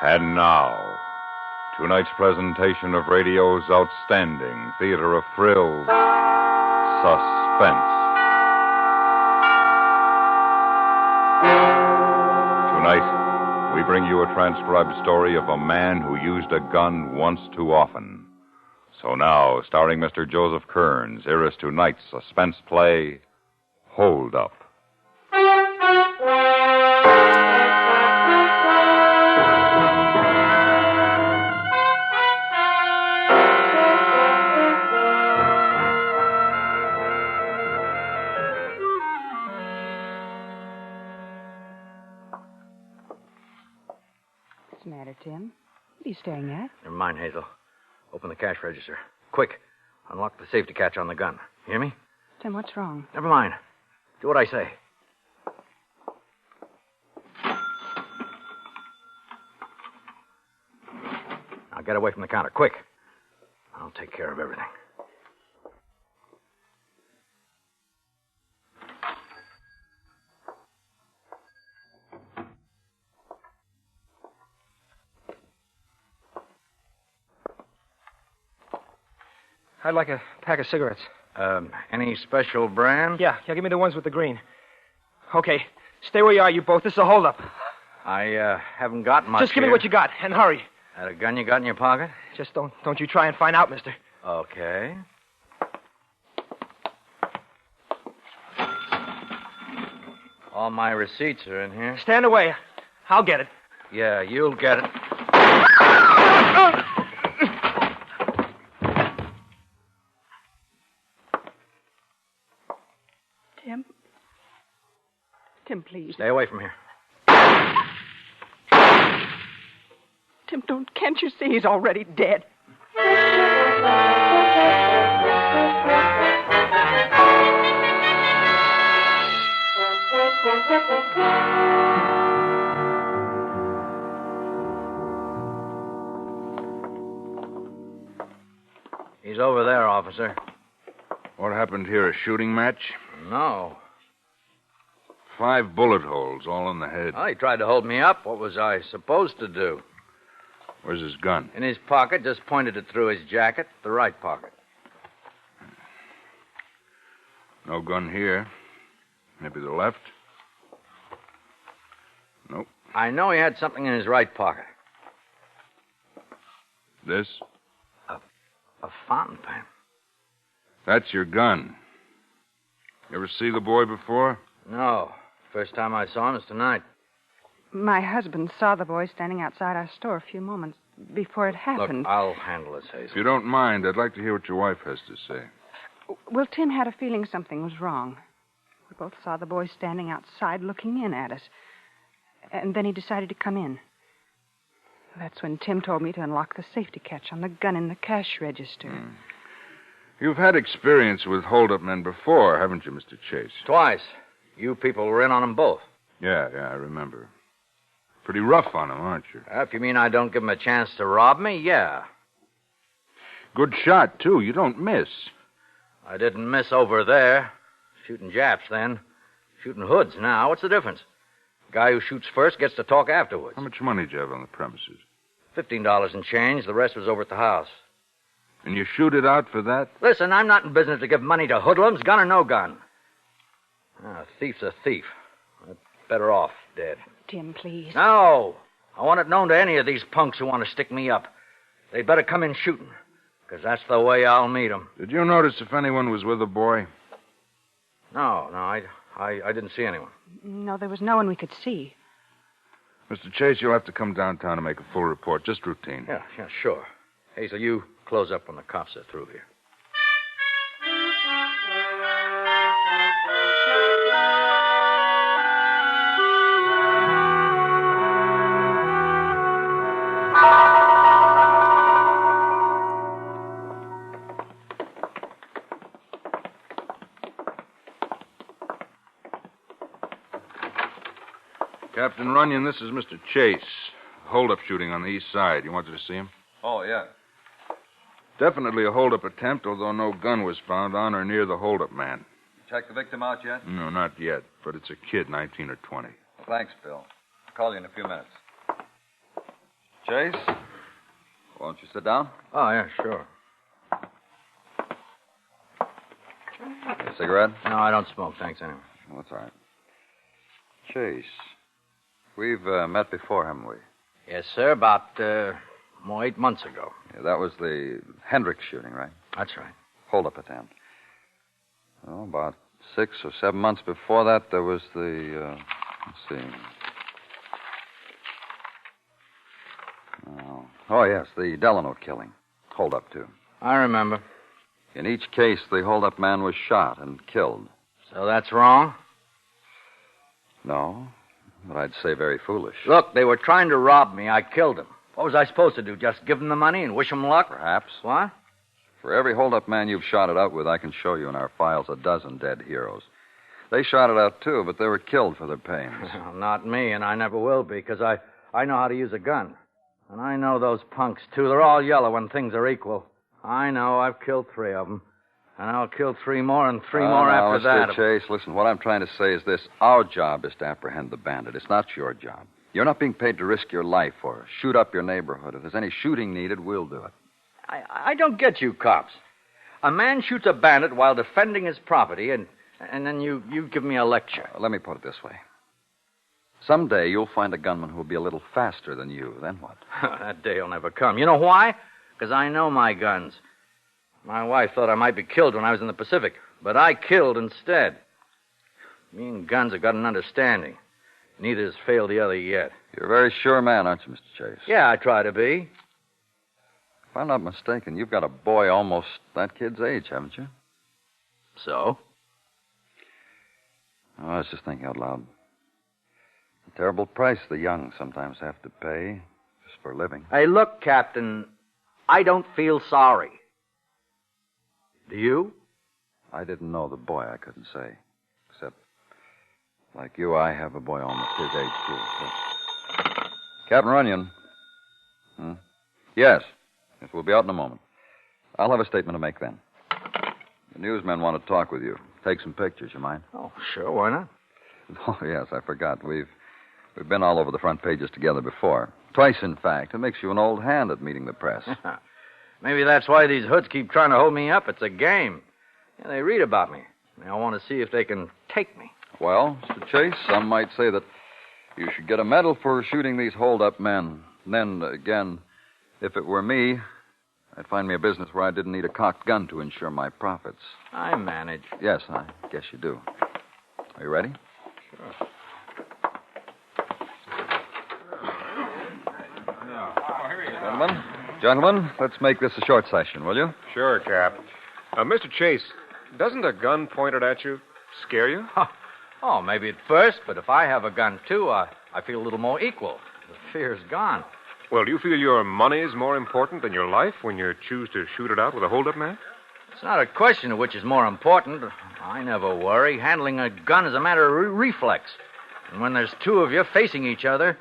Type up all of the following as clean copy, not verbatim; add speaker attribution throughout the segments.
Speaker 1: And now, tonight's presentation of radio's outstanding theater of thrills, Suspense. Tonight, we bring you a transcribed story of a man who used a gun once too often. So now, starring Mr. Joseph Kearns, here is tonight's suspense play, Hold Up.
Speaker 2: What's the matter, Tim? What are you staring at?
Speaker 3: Never mind, Hazel. Open the cash register. Quick. Unlock the safety catch on the gun. You hear me?
Speaker 2: Tim, what's wrong?
Speaker 3: Never mind. Do what I say. Now get away from the counter. Quick. I'll take care of everything.
Speaker 4: I'd like a pack of cigarettes.
Speaker 3: Any special brand?
Speaker 4: Yeah, give me the ones with the green. Okay, stay where you are, you both. This is a holdup.
Speaker 3: I haven't got much.
Speaker 4: Just give me what you got, and hurry.
Speaker 3: That a gun you got in your pocket?
Speaker 4: Just don't you try and find out, mister.
Speaker 3: Okay. All my receipts are in here.
Speaker 4: Stand away. I'll get it.
Speaker 3: Yeah, you'll get it.
Speaker 2: Tim, please.
Speaker 3: Stay away from here.
Speaker 2: Tim, can't you see he's already dead?
Speaker 3: He's over there, officer.
Speaker 5: What happened here, a shooting match?
Speaker 3: No.
Speaker 5: 5 bullet holes, all in the head.
Speaker 3: Well, he tried to hold me up. What was I supposed to do?
Speaker 5: Where's his gun?
Speaker 3: In his pocket, just pointed it through his jacket, the right pocket.
Speaker 5: No gun here. Maybe the left? Nope.
Speaker 3: I know he had something in his right pocket.
Speaker 5: This?
Speaker 3: A fountain pen.
Speaker 5: That's your gun. You ever see the boy before?
Speaker 3: No. First time I saw him is tonight.
Speaker 2: My husband saw the boy standing outside our store a few moments before it happened.
Speaker 3: Look, I'll handle this, Hazel.
Speaker 5: If you don't mind, I'd like to hear what your wife has to say.
Speaker 2: Well, Tim had a feeling something was wrong. We both saw the boy standing outside looking in at us. And then he decided to come in. That's when Tim told me to unlock the safety catch on the gun in the cash register.
Speaker 5: You've had experience with hold-up men before, haven't you, Mr. Chase?
Speaker 3: Twice. You people were in on them both.
Speaker 5: Yeah, I remember. Pretty rough on them, aren't you?
Speaker 3: If you mean I don't give them a chance to rob me, yeah.
Speaker 5: Good shot, too. You don't miss.
Speaker 3: I didn't miss over there. Shooting Japs then. Shooting hoods now. What's the difference? The guy who shoots first gets to talk afterwards.
Speaker 5: How much money did you have on the premises?
Speaker 3: $15 and change. The rest was over at the house.
Speaker 5: And you shoot it out for that?
Speaker 3: Listen, I'm not in business to give money to hoodlums, gun or no gun. A thief's a thief. Better off dead.
Speaker 2: Tim, please.
Speaker 3: No. I want it known to any of these punks who want to stick me up. They'd better come in shooting, because that's the way I'll meet them.
Speaker 5: Did you notice if anyone was with the boy?
Speaker 3: No, I didn't see anyone.
Speaker 2: No, there was no one we could see.
Speaker 5: Mr. Chase, you'll have to come downtown to make a full report, just routine.
Speaker 3: Yeah, sure. Hazel, you close up when the cops are through here.
Speaker 5: Captain Runyon, this is Mr. Chase. Hold-up shooting on the east side. You wanted to see him?
Speaker 6: Oh, yeah.
Speaker 5: Definitely a hold-up attempt, although no gun was found on or near the hold-up man.
Speaker 6: Check the victim out yet?
Speaker 5: No, not yet, but it's a kid, 19 or 20.
Speaker 6: Well, thanks, Bill. I'll call you in a few minutes. Chase, won't you sit down?
Speaker 3: Oh, yeah, sure.
Speaker 6: A cigarette?
Speaker 3: No, I don't smoke, thanks, anyway.
Speaker 6: Oh, that's all right. Chase, we've met before, haven't we?
Speaker 3: Yes, sir, about, 8 months ago.
Speaker 6: Yeah, that was the Hendricks shooting, right?
Speaker 3: That's right.
Speaker 6: Hold-up attempt. Oh, about 6 or 7 months before that, there was the, let's see. Oh, yes, the Delano killing. Hold-up, too.
Speaker 3: I remember.
Speaker 6: In each case, the hold-up man was shot and killed.
Speaker 3: So that's wrong?
Speaker 6: No, but I'd say very foolish.
Speaker 3: Look, they were trying to rob me. I killed them. What was I supposed to do? Just give them the money and wish them luck?
Speaker 6: Perhaps.
Speaker 3: What?
Speaker 6: For every hold-up man you've shot it out with, I can show you in our files a dozen dead heroes. They shot it out, too, but they were killed for their pains.
Speaker 3: Well, not me, and I never will be, because I know how to use a gun. And I know those punks, too. They're all yellow when things are equal. I know. I've killed 3 of them. And I'll kill 3 more and 3 more after that.
Speaker 6: Mr. Chase, listen, what I'm trying to say is this. Our job is to apprehend the bandit. It's not your job. You're not being paid to risk your life or shoot up your neighborhood. If there's any shooting needed, we'll do it.
Speaker 3: I don't get you, cops. A man shoots a bandit while defending his property, and then you give me a lecture.
Speaker 6: Let me put it this way. Someday you'll find a gunman who'll be a little faster than you. Then what?
Speaker 3: That day will never come. You know why? Because I know my guns. My wife thought I might be killed when I was in the Pacific, but I killed instead. Me and guns have got an understanding. Neither has failed the other yet.
Speaker 6: You're a very sure man, aren't you, Mr. Chase?
Speaker 3: Yeah, I try to be.
Speaker 6: If I'm not mistaken, you've got a boy almost that kid's age, haven't you?
Speaker 3: So?
Speaker 6: Oh, I was just thinking out loud. A terrible price the young sometimes have to pay just for a living.
Speaker 3: Hey, look, Captain, I don't feel sorry. Do you?
Speaker 6: I didn't know the boy, I couldn't say. Except, like you, I have a boy almost his age, too. But... Captain Runyon. Yes. Yes, we'll be out in a moment. I'll have a statement to make then. The newsmen want to talk with you. Take some pictures, you mind?
Speaker 3: Oh, sure, why not?
Speaker 6: Oh, yes, I forgot. We've been all over the front pages together before. Twice, in fact. It makes you an old hand at meeting the press.
Speaker 3: Maybe that's why these hoods keep trying to hold me up. It's a game. Yeah, they read about me. They all want to see if they can take me.
Speaker 6: Well, Mr. Chase, some might say that you should get a medal for shooting these hold-up men. And then, again, if it were me, I'd find me a business where I didn't need a cocked gun to ensure my profits.
Speaker 3: I manage.
Speaker 6: Yes, I guess you do. Are you ready?
Speaker 3: Sure.
Speaker 6: Gentlemen, let's make this a short session, will you?
Speaker 7: Sure, Cap. Mr. Chase, doesn't a gun pointed at you scare you?
Speaker 3: Oh, maybe at first, but if I have a gun, too, I feel a little more equal. The fear's gone.
Speaker 7: Well, do you feel your money is more important than your life when you choose to shoot it out with a hold-up man?
Speaker 3: It's not a question of which is more important. I never worry. Handling a gun is a matter of reflex. And when there's 2 of you facing each other,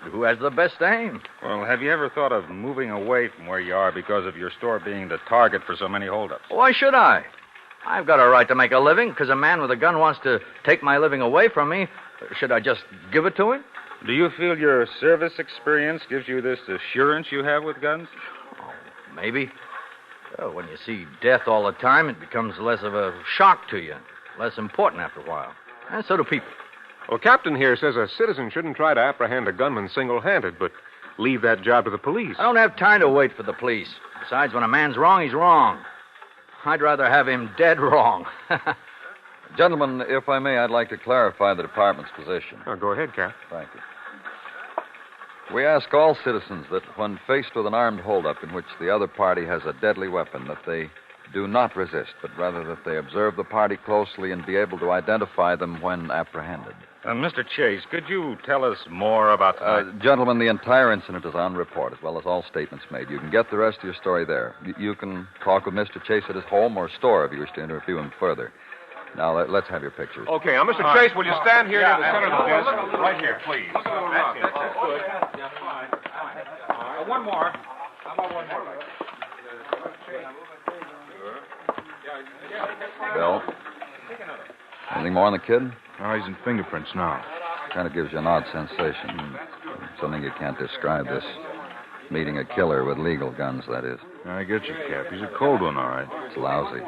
Speaker 3: who has the best aim?
Speaker 8: Well, have you ever thought of moving away from where you are because of your store being the target for so many holdups?
Speaker 3: Why should I? I've got a right to make a living because a man with a gun wants to take my living away from me. Should I just give it to him?
Speaker 8: Do you feel your service experience gives you this assurance you have with guns?
Speaker 3: Oh, maybe. Well, when you see death all the time, it becomes less of a shock to you. Less important after a while. And so do people.
Speaker 7: Well, Captain here says a citizen shouldn't try to apprehend a gunman single-handed, but leave that job to the police.
Speaker 3: I don't have time to wait for the police. Besides, when a man's wrong, he's wrong. I'd rather have him dead wrong.
Speaker 6: Gentlemen, if I may, I'd like to clarify the department's position.
Speaker 7: Oh, go ahead, Cap.
Speaker 6: Thank you. We ask all citizens that when faced with an armed holdup in which the other party has a deadly weapon, that they do not resist, but rather that they observe the party closely and be able to identify them when apprehended.
Speaker 8: Mr. Chase, could you tell us more about tonight?
Speaker 6: Gentlemen, the entire incident is on report, as well as all statements made. You can get the rest of your story there. You can talk with Mr. Chase at his home or store if you wish to interview him further. Now, let's have your pictures.
Speaker 7: Okay, now, Mr. Chase, will you stand here near the center of the desk? Right here, please.
Speaker 8: That's good. One more. How about one more?
Speaker 6: Bill, anything more on the kid?
Speaker 5: Oh, he's in fingerprints now.
Speaker 6: Kind of gives you an odd sensation. Something you can't describe. This Meeting a killer with legal guns, that is.
Speaker 5: I get you, Cap. He's a cold one, all right.
Speaker 6: It's lousy.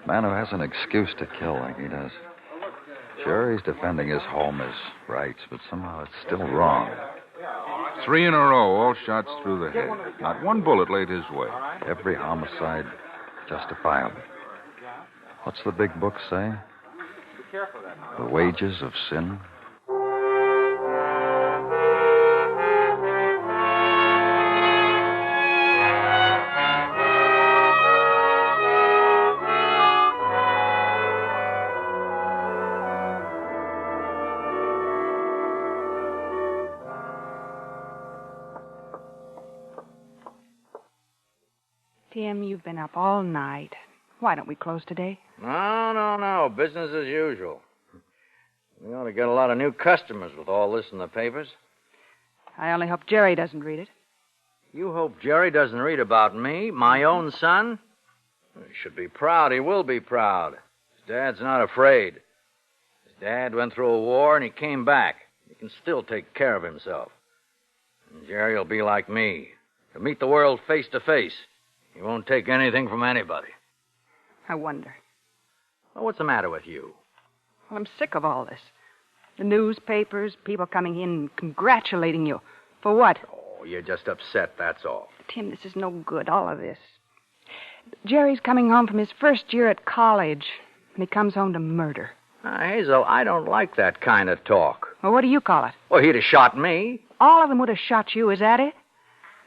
Speaker 6: Man who has an excuse to kill like he does. Sure, he's defending his home, his rights, but somehow it's still wrong.
Speaker 5: 3 in a row, all shots through the head. Not one bullet laid his way.
Speaker 6: Every homicide justifiable. What's the big book say? The wages of sin.
Speaker 2: Tim, you've been up all night. Why don't we close today?
Speaker 3: No. Business as usual. We ought to get a lot of new customers with all this in the papers.
Speaker 2: I only hope Jerry doesn't read it.
Speaker 3: You hope Jerry doesn't read about me, my own son? He should be proud. He will be proud. His dad's not afraid. His dad went through a war and he came back. He can still take care of himself. And Jerry will be like me. He'll meet the world face to face. He won't take anything from anybody.
Speaker 2: I wonder.
Speaker 3: Well, what's the matter with you?
Speaker 2: Well, I'm sick of all this. The newspapers, people coming in congratulating you. For what?
Speaker 3: Oh, you're just upset, that's all.
Speaker 2: Tim, this is no good, all of this. Jerry's coming home from his first year at college, and he comes home to murder.
Speaker 3: Hazel, I don't like that kind of talk.
Speaker 2: Well, what do you call it?
Speaker 3: Well, he'd have shot me.
Speaker 2: All of them would have shot you, is that it?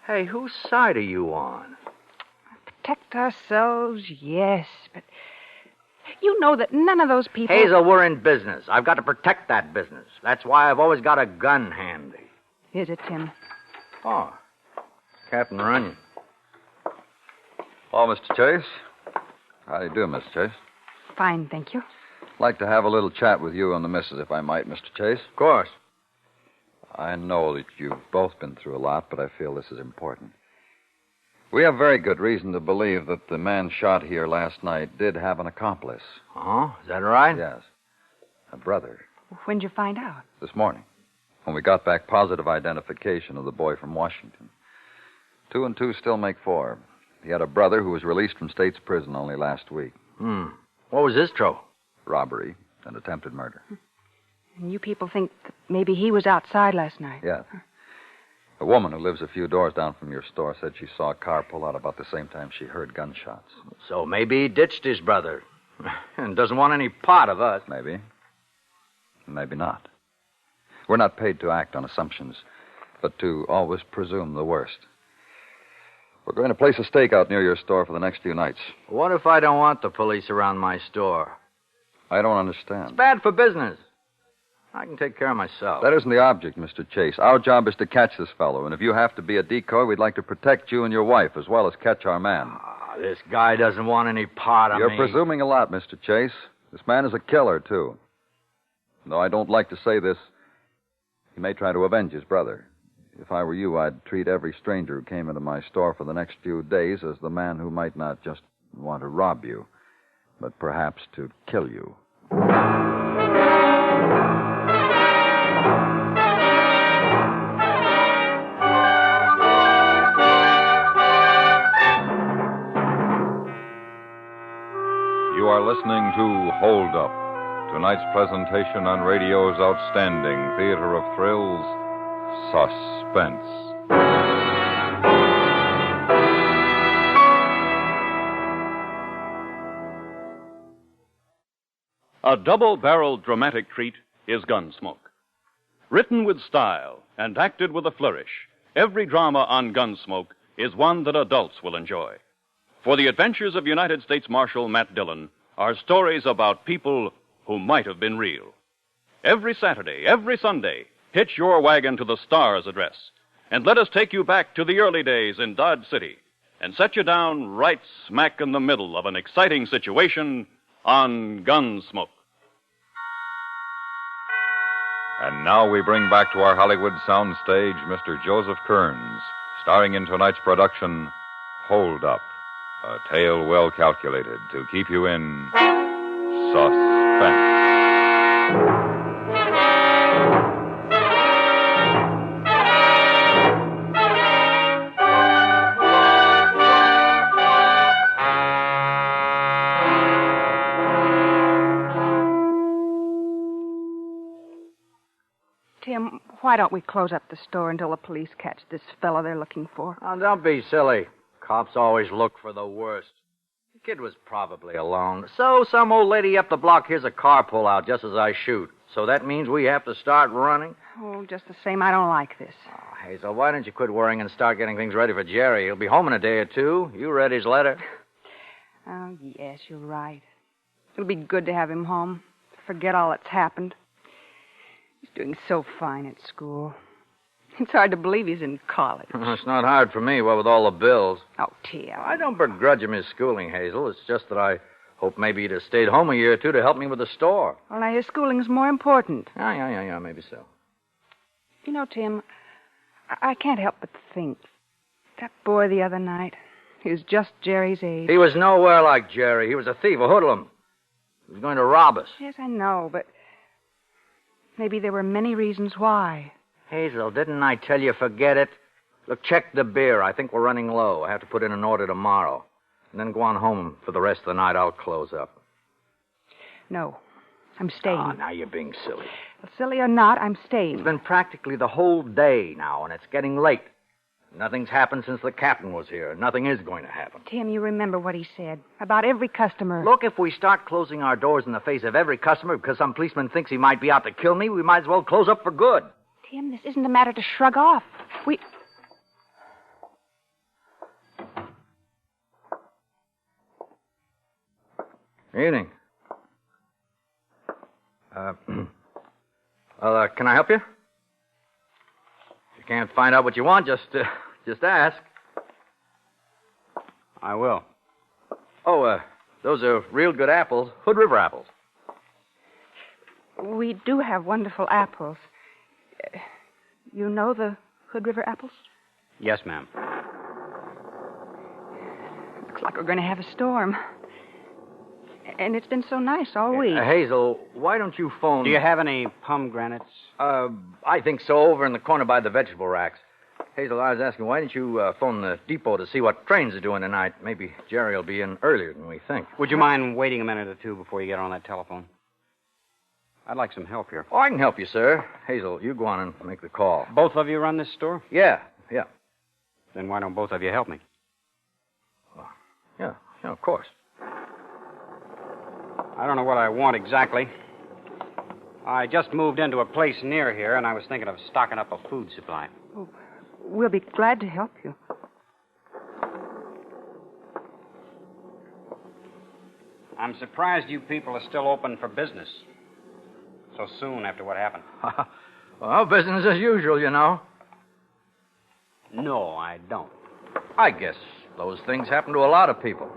Speaker 3: Hey, whose side are you on?
Speaker 2: Protect ourselves, yes, but you know that none of those people...
Speaker 3: Hazel, we're in business. I've got to protect that business. That's why I've always got a gun handy.
Speaker 2: Is it, Tim?
Speaker 3: Oh, Captain Runyon.
Speaker 6: Oh, Mr. Chase. How do you do, Mr. Chase?
Speaker 2: Fine, thank you.
Speaker 6: Like to have a little chat with you and the missus, if I might, Mr. Chase.
Speaker 3: Of course.
Speaker 6: I know that you've both been through a lot, but I feel this is important. We have very good reason to believe that the man shot here last night did have an accomplice.
Speaker 3: Oh, is that right?
Speaker 6: Yes. A brother.
Speaker 2: When'd you find out?
Speaker 6: This morning, when we got back positive identification of the boy from Washington. 2 and 2 still make 4. He had a brother who was released from state's prison only last week.
Speaker 3: What was his trouble?
Speaker 6: Robbery and attempted murder.
Speaker 2: And you people think that maybe he was outside last night?
Speaker 6: Yes. A woman who lives a few doors down from your store said she saw a car pull out about the same time she heard gunshots.
Speaker 3: So maybe he ditched his brother and doesn't want any part of us.
Speaker 6: Maybe. Maybe not. We're not paid to act on assumptions, but to always presume the worst. We're going to place a stakeout near your store for the next few nights.
Speaker 3: What if I don't want the police around my store?
Speaker 6: I don't understand.
Speaker 3: It's bad for business. I can take care of myself.
Speaker 6: That isn't the object, Mr. Chase. Our job is to catch this fellow, and if you have to be a decoy, we'd like to protect you and your wife, as well as catch our man.
Speaker 3: This guy doesn't want any part of me.
Speaker 6: You're presuming a lot, Mr. Chase. This man is a killer, too. Though I don't like to say this, he may try to avenge his brother. If I were you, I'd treat every stranger who came into my store for the next few days as the man who might not just want to rob you, but perhaps to kill you.
Speaker 1: You are listening to Hold Up, tonight's presentation on radio's outstanding theater of thrills, Suspense.
Speaker 9: A double-barreled dramatic treat is Gunsmoke. Written with style and acted with a flourish, every drama on Gunsmoke is one that adults will enjoy. For the adventures of United States Marshal Matt Dillon are stories about people who might have been real. Every Saturday, every Sunday, hitch your wagon to the Star's address and let us take you back to the early days in Dodge City and set you down right smack in the middle of an exciting situation on Gunsmoke.
Speaker 1: And now we bring back to our Hollywood soundstage Mr. Joseph Kearns, starring in tonight's production, Hold Up, a tale well calculated to keep you in suspense.
Speaker 2: Why don't we close up the store until the police catch this fella they're looking for?
Speaker 3: Oh, don't be silly. Cops always look for the worst. The kid was probably alone. So some old lady up the block hears a car pull out just as I shoot. So that means we have to start running?
Speaker 2: Oh, just the same, I don't like this.
Speaker 3: Oh, Hazel, why don't you quit worrying and start getting things ready for Jerry? He'll be home in a day or two. You read his letter?
Speaker 2: Oh, yes, you're right. It'll be good to have him home. Forget all that's happened. He's doing so fine at school. It's hard to believe he's in college.
Speaker 3: It's not hard for me, what with all the bills.
Speaker 2: Oh, Tim.
Speaker 3: I don't begrudge him his schooling, Hazel. It's just that I hope maybe he'd have stayed home a year or two to help me with the store.
Speaker 2: Well, now, his schooling's more important.
Speaker 3: Yeah, maybe so.
Speaker 2: You know, Tim, I can't help but think. That boy the other night, he was just Jerry's age.
Speaker 3: He was nowhere like Jerry. He was a thief, a hoodlum. He was going to rob us.
Speaker 2: Yes, I know, but maybe there were many reasons why.
Speaker 3: Hazel, didn't I tell you forget it? Look, check the beer. I think we're running low. I have to put in an order tomorrow. And then go on home for the rest of the night. I'll close up.
Speaker 2: No, I'm staying.
Speaker 3: Oh, now you're being silly.
Speaker 2: Well, silly or not, I'm staying.
Speaker 3: It's been practically the whole day now, and it's getting late. Nothing's happened since the captain was here. Nothing is going to happen.
Speaker 2: Tim, you remember what he said about every customer.
Speaker 3: Look, if we start closing our doors in the face of every customer because some policeman thinks he might be out to kill me, we might as well close up for good.
Speaker 2: Tim, this isn't a matter to shrug off.
Speaker 3: Evening. Can I help you? If you can't find out what you want, just ask. I will. Oh, those are real good apples. Hood River apples.
Speaker 2: We do have wonderful apples. You know the Hood River apples?
Speaker 3: Yes, ma'am.
Speaker 2: Looks like we're going to have a storm. And it's been so nice all week.
Speaker 3: Hazel, why don't you phone...
Speaker 10: Do you have any pomegranates?
Speaker 3: I think so, over in the corner by the vegetable racks. Hazel, I was asking, why didn't you phone the depot to see what trains are doing tonight? Maybe Jerry will be in earlier than we think.
Speaker 10: Would you mind waiting a minute or two before you get on that telephone? I'd like some help here.
Speaker 3: Oh, I can help you, sir. Hazel, you go on and make the call.
Speaker 10: Both of you run this store?
Speaker 3: Yeah.
Speaker 10: Then why don't both of you help me?
Speaker 3: Yeah, of course.
Speaker 10: I don't know what I want exactly. I just moved into a place near here, and I was thinking of stocking up a food supply.
Speaker 2: Oh, we'll be glad to help you.
Speaker 10: I'm surprised you people are still open for business so soon after what happened.
Speaker 3: Well, business as usual, you know.
Speaker 10: No, I don't.
Speaker 3: I guess those things happen to a lot of people.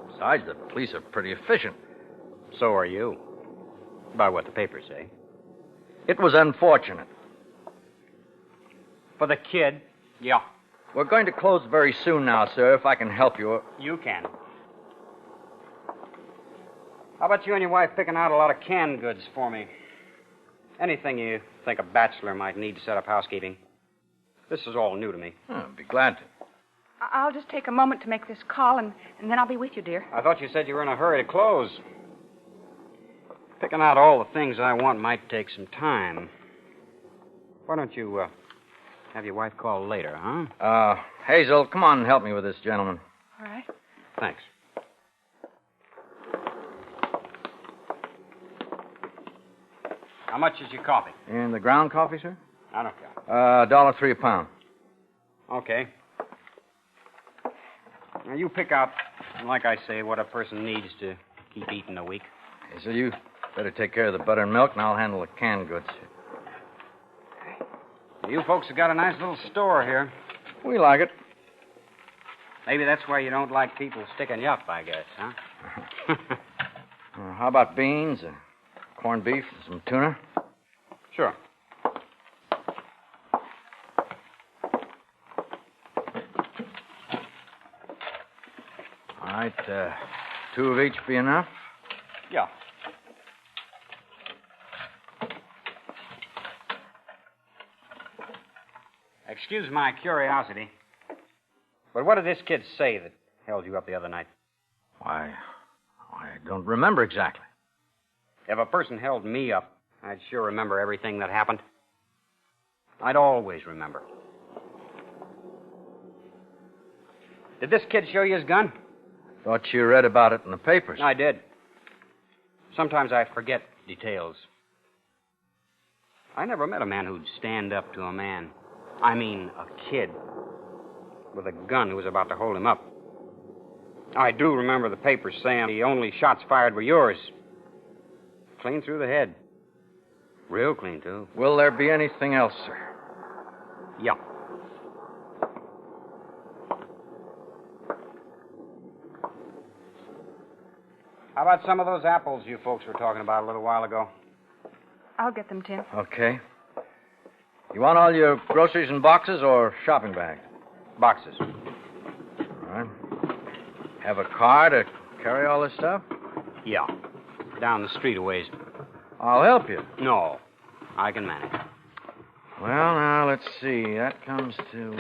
Speaker 3: Besides, the police are pretty efficient.
Speaker 10: So are you. By what the papers say.
Speaker 3: It was unfortunate.
Speaker 10: For the kid? Yeah.
Speaker 3: We're going to close very soon now, sir, if I can help you.
Speaker 10: You can. How about you and your wife picking out a lot of canned goods for me? Anything you think a bachelor might need to set up housekeeping. This is all new to me.
Speaker 3: I'd be glad to.
Speaker 2: I'll just take a moment to make this call, and then I'll be with you, dear.
Speaker 10: I thought you said you were in a hurry to close. Picking out all the things I want might take some time. Why don't you have your wife call later, huh?
Speaker 3: Hazel, come on and help me with this gentleman.
Speaker 2: All right.
Speaker 10: Thanks. How much is your coffee?
Speaker 3: And the ground coffee, sir?
Speaker 10: I don't care.
Speaker 3: $1.03 a pound.
Speaker 10: Okay. Now, you pick out, like I say, what a person needs to keep eating a week.
Speaker 3: Hazel, you better take care of the butter and milk, and I'll handle the canned goods.
Speaker 10: You folks have got a nice little store here.
Speaker 3: We like it.
Speaker 10: Maybe that's why you don't like people sticking you up, I guess, huh?
Speaker 3: How about beans, corned beef, and some tuna?
Speaker 10: Sure.
Speaker 3: All right, 2 of each be enough?
Speaker 10: Yeah. Excuse my curiosity, but what did this kid say that held you up the other night?
Speaker 3: Why, I don't remember exactly.
Speaker 10: If a person held me up, I'd sure remember everything that happened. I'd always remember. Did this kid show you his gun?
Speaker 3: Thought you read about it in the papers.
Speaker 10: I did. Sometimes I forget details. I never met a man who'd stand up to a man. I mean, a kid. With a gun who was about to hold him up. I do remember the papers saying the only shots fired were yours. Clean through the head. Real clean, too.
Speaker 3: Will there be anything else, sir?
Speaker 10: Yeah. How about some of those apples you folks were talking about a little while ago?
Speaker 2: I'll get them, Tim.
Speaker 3: Okay. You want all your groceries in boxes or shopping bags?
Speaker 10: Boxes.
Speaker 3: All right. Have a car to carry all this stuff?
Speaker 10: Yeah. Down the street a ways.
Speaker 3: I'll help you.
Speaker 10: No. I can manage.
Speaker 3: Well, now, let's see. That comes to,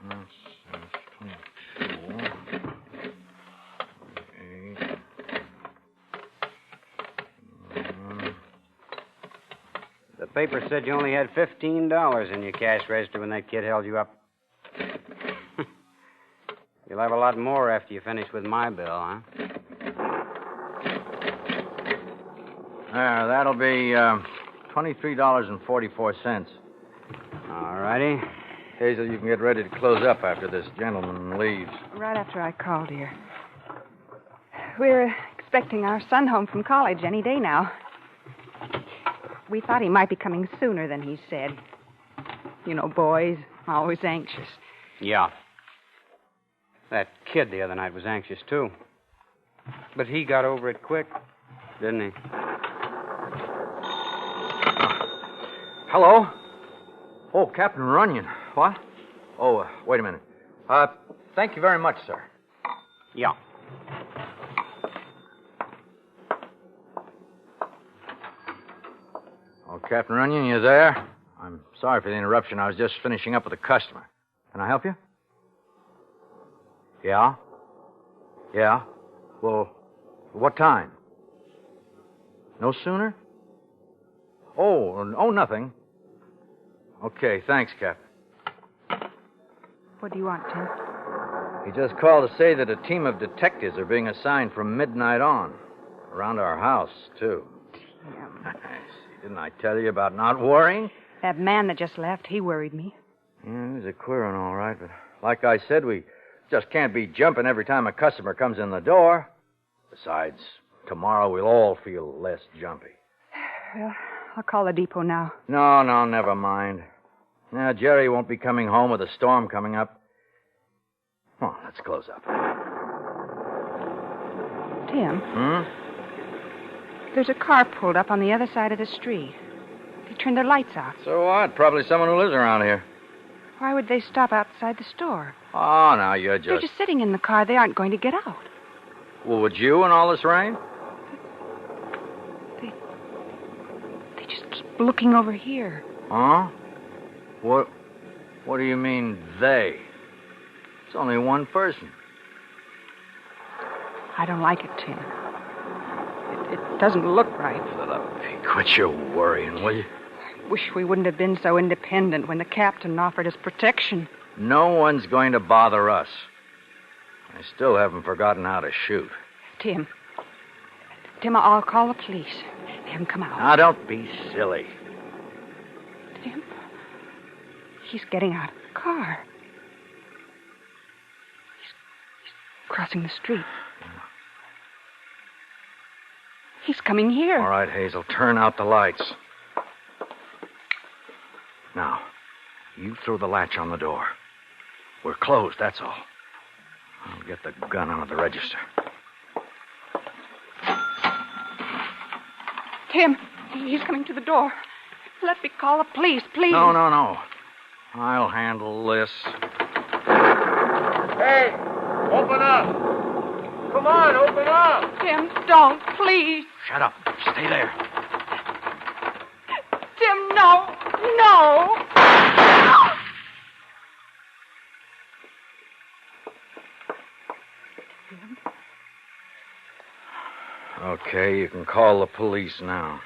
Speaker 3: that's 24. 8.
Speaker 10: The paper said you only had $15 in your cash register when that kid held you up. You'll have a lot more after you finish with my bill, huh?
Speaker 3: There, that'll be $23.44.
Speaker 10: All righty.
Speaker 3: Hazel, you can get ready to close up after this gentleman leaves.
Speaker 2: Right after I called here. We're expecting our son home from college any day now. We thought he might be coming sooner than he said. You know, boys, always anxious.
Speaker 10: Yeah. That kid the other night was anxious, too. But he got over it quick, didn't he?
Speaker 3: Hello? Oh, Captain Runyon. What? Oh, wait a minute. Thank you very much, sir.
Speaker 10: Yeah.
Speaker 3: Oh, Captain Runyon, you there? I'm sorry for the interruption. I was just finishing up with a customer. Can I help you? Yeah? Yeah? Well, what time? No sooner? Oh, nothing. Okay, thanks, Captain.
Speaker 2: What do you want, Tim?
Speaker 3: He just called to say that a team of detectives are being assigned from midnight on. Around our house, too.
Speaker 2: Tim.
Speaker 3: Didn't I tell you about not worrying?
Speaker 2: That man that just left, he worried me.
Speaker 3: Yeah, he was a queer one, all right, but like I said, we just can't be jumping every time a customer comes in the door. Besides, tomorrow we'll all feel less jumpy.
Speaker 2: Well, I'll call the depot now.
Speaker 3: No, never mind. Now, Jerry won't be coming home with a storm coming up. Oh, let's close up.
Speaker 2: Tim? There's a car pulled up on the other side of the street. They turned their lights out.
Speaker 3: So what? Probably someone who lives around here.
Speaker 2: Why would they stop outside the store?
Speaker 3: Oh, now you're just...
Speaker 2: They're just sitting in the car. They aren't going to get out.
Speaker 3: Well, would you in all this rain?
Speaker 2: They just keep looking over here.
Speaker 3: Huh? What do you mean, they? It's only one person.
Speaker 2: I don't like it, Tim. It doesn't look right.
Speaker 3: Quit your worrying, will you?
Speaker 2: I wish we wouldn't have been so independent when the captain offered us protection.
Speaker 3: No one's going to bother us. I still haven't forgotten how to shoot.
Speaker 2: Tim, I'll call the police. Have them come out.
Speaker 3: Now, don't be silly.
Speaker 2: Tim, he's getting out of the car. He's crossing the street. He's coming here.
Speaker 3: All right, Hazel, turn out the lights. Now, you throw the latch on the door. We're closed, that's all. I'll get the gun out of the register.
Speaker 2: Tim, he's coming to the door. Let me call the police, please.
Speaker 3: No. I'll handle this.
Speaker 11: Hey, open up. Come on, open up.
Speaker 2: Tim, don't, please.
Speaker 3: Shut up. Stay there.
Speaker 2: Tim, no.
Speaker 3: Okay, you can call the police now.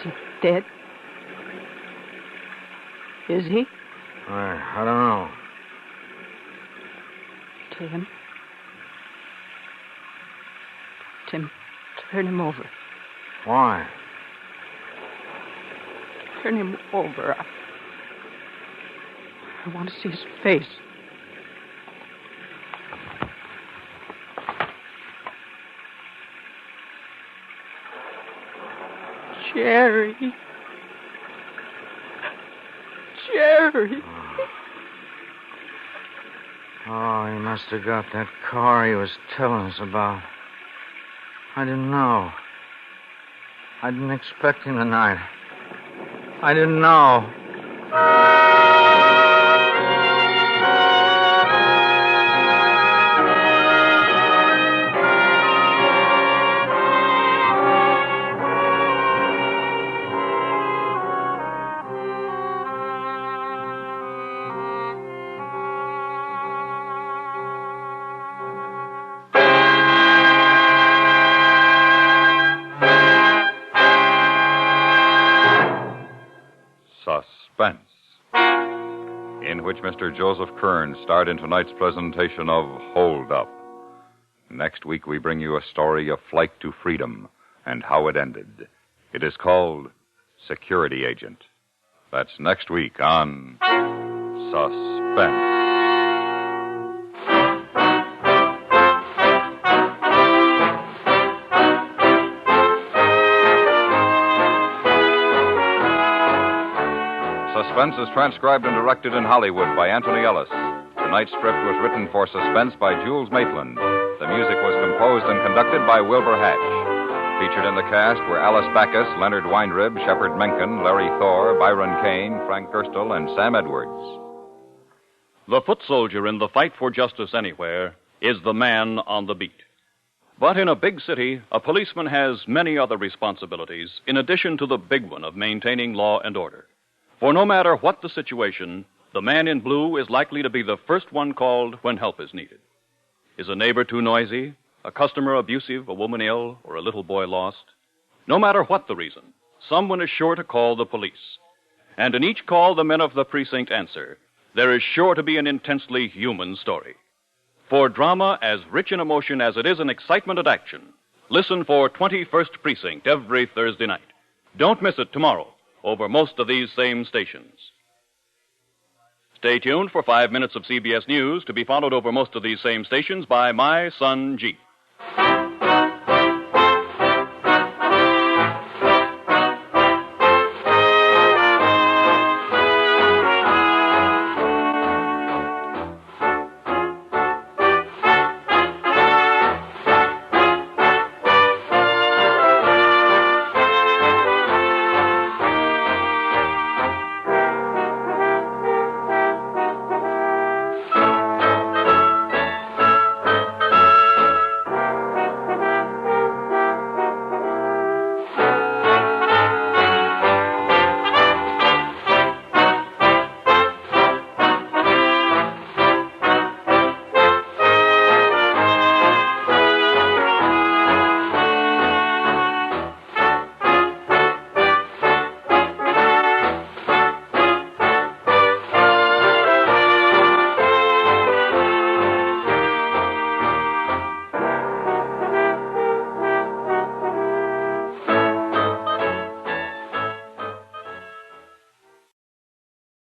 Speaker 2: he dead? Is he?
Speaker 3: I don't know.
Speaker 2: Tim, turn him over.
Speaker 3: Why?
Speaker 2: Turn him over. I want to see his face. Jerry.
Speaker 3: Oh, he must have got that car he was telling us about. I didn't know. I didn't expect him tonight. I didn't know.
Speaker 1: Suspense, in which Mr. Joseph Kearns starred in tonight's presentation of Hold Up. Next week, we bring you a story of flight to freedom and how it ended. It is called Security Agent. That's next week on Suspense. Suspense is transcribed and directed in Hollywood by Anthony Ellis. Tonight's script was written for Suspense by Jules Maitland. The music was composed and conducted by Wilbur Hatch. Featured in the cast were Alice Backus, Leonard Weinrib, Shepard Menken, Larry Thor, Byron Kane, Frank Gerstle, and Sam Edwards.
Speaker 9: The foot soldier in the fight for justice anywhere is the man on the beat. But in a big city, a policeman has many other responsibilities in addition to the big one of maintaining law and order. For no matter what the situation, the man in blue is likely to be the first one called when help is needed. Is a neighbor too noisy, a customer abusive, a woman ill, or a little boy lost? No matter what the reason, someone is sure to call the police. And in each call the men of the precinct answer, there is sure to be an intensely human story. For drama as rich in emotion as it is in excitement and action, listen for 21st Precinct every Thursday night. Don't miss it tomorrow over most of these same stations. Stay tuned for 5 minutes of CBS News to be followed over most of these same stations by My Son Jeep.